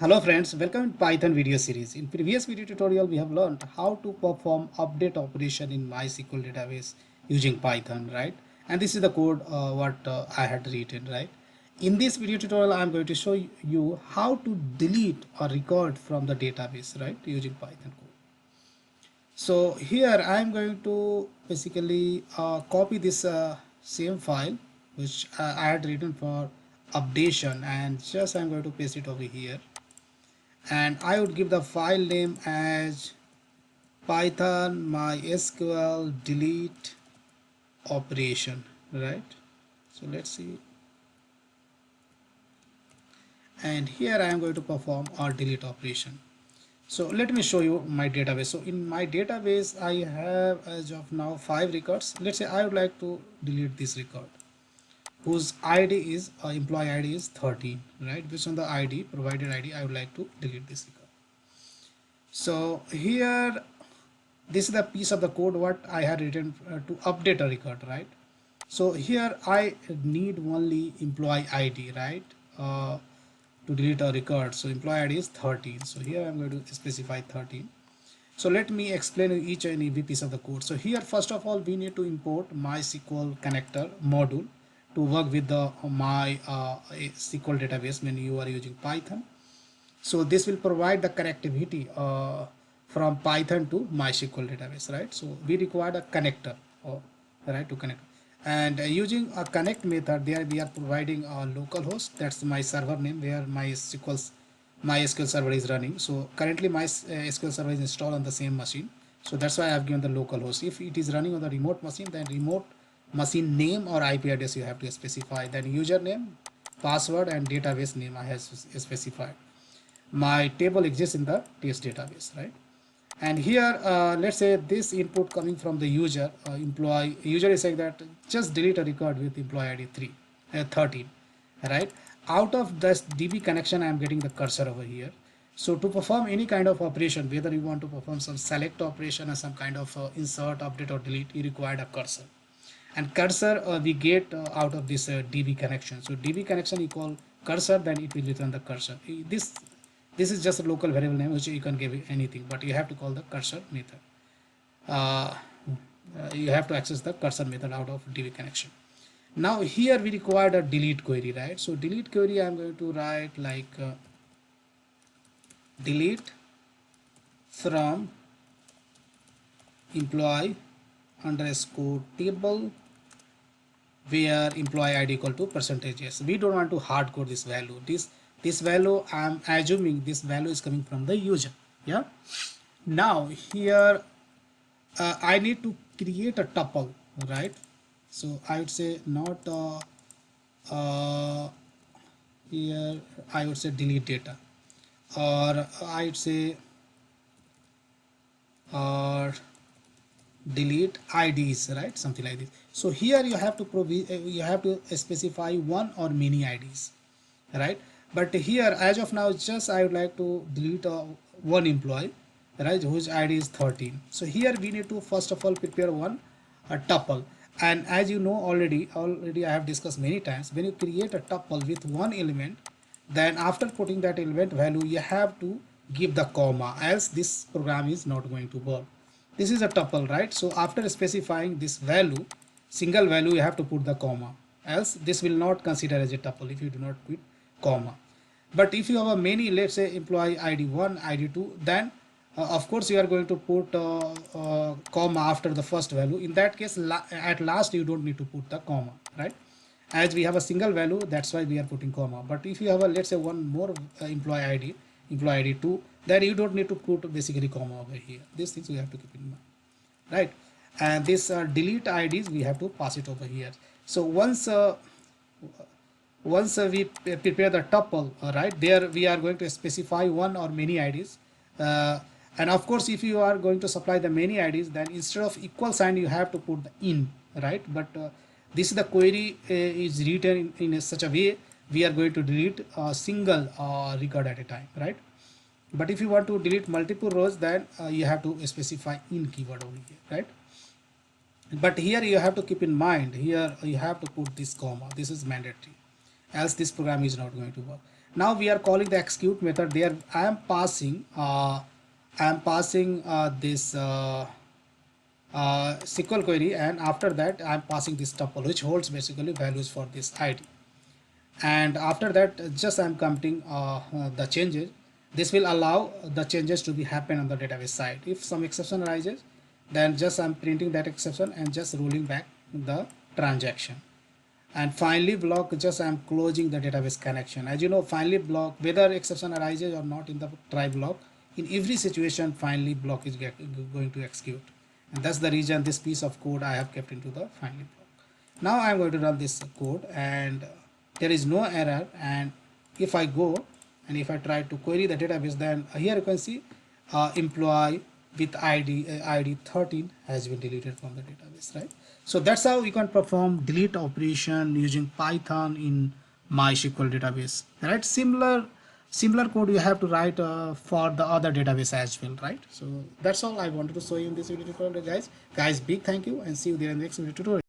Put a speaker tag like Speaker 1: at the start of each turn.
Speaker 1: Hello friends, welcome to Python video series. In previous video tutorial, we have learned how to perform update operation in MySQL database using Python, right? And this is the code what I had written, right? In this video tutorial, I am going to show you how to delete a record from the database, right? Using Python code. So here I am going to basically copy this same file which I had written for updation, and just I'm going to paste it over here, and I would give the file name as python mysql delete operation, right? So let's see, and here I am going to perform our delete operation. So let me show you my database. So in my database I have as of now 5 records. Let's say I would like to delete this record whose id is employee id is 13, right? Based on the id provided id, I would like to delete this record. So here, this is the piece of the code what I had written to update a record, right? So here I need only employee ID, right? To delete a record. So employee ID is 13. So here I'm going to specify 13. So let me explain each and every piece of the code. So here, first of all, we need to import MySQL connector module to work with the MySQL database when you are using Python. So this will provide the connectivity from Python to MySQL database, right? So we require a connector, right, to connect. And using a connect method, there we are providing a local host. That's my server name where MySQL server is running. So currently my SQL server is installed on the same machine. So that's why I have given the local host. If it is running on the remote machine, then remote machine name or IP address you have to specify. Then username, password, and database name I have specified. My table exists in the test database, right? And here let's say this input coming from the user, employee user is saying that just delete a record with employee id 13, right? Out of this db connection I am getting the cursor over here. So to perform any kind of operation, whether you want to perform some select operation or some kind of insert, update, or delete, you require a cursor. And cursor we get out of this db connection. So db connection equal cursor, then it will return the cursor. This is just a local variable name which you can give anything, but you have to call the cursor method. uh, you have to access the cursor method out of db connection. Now here we required a delete query, right? So delete query, I'm going to write like delete from employee underscore table where employee id equal to percentage yes. We don't want to hard code this value. This value, I'm assuming this value is coming from the user. Yeah. Now here I need to create a tuple, right? So I would say not here I would say delete data, or I would say or delete IDs, right? Something like this. So here you have to you have to specify one or many IDs, right? But here as of now, just I would like to delete one employee, right, whose ID is 13. So here we need to first of all prepare one a tuple. And as you know already I have discussed many times, when you create a tuple with one element, then after putting that element value you have to give the comma, else this program is not going to work. This is a tuple, right? So after specifying this value, single value, you have to put the comma, else this will not consider as a tuple if you do not put comma. But if you have a many, let's say employee id1 id2, then of course you are going to put comma after the first value. In that case, at last you don't need to put the comma, right? As we have a single value, that's why we are putting comma. But if you have a, let's say, one more employee id, employee id2, then you don't need to put basically comma over here. These things we have to keep in mind, right? And this delete IDs we have to pass it over here. So once we prepare the tuple, right, there we are going to specify one or many IDs. And of course, if you are going to supply the many IDs, then instead of equal sign, you have to put the in, right? But this is the query is written in such a way we are going to delete a single record at a time, right? But if you want to delete multiple rows, then you have to specify in keyword over here, right? But here you have to keep in mind, here you have to put this comma. This is mandatory, else this program is not going to work. Now we are calling the execute method. There I am passing this SQL query, and after that I am passing this tuple which holds basically values for this ID. And after that just I'm commenting the changes. This will allow the changes to be happen on the database side. If some exception arises, then just I'm printing that exception and just rolling back the transaction. And finally block, just I'm closing the database connection. As you know, finally block, whether exception arises or not in the try block, in every situation finally block is going to execute, and that's the reason this piece of code I have kept into the finally block. Now I'm going to run this code, and there is no error. And if I go and if I try to query the database, then here you can see employee with ID 13 has been deleted from the database, right? So that's how you can perform delete operation using Python in MySQL database, right? Similar code you have to write for the other database as well, right? So that's all I wanted to show you in this video tutorial, guys. Big thank you, and see you there in the next video tutorial.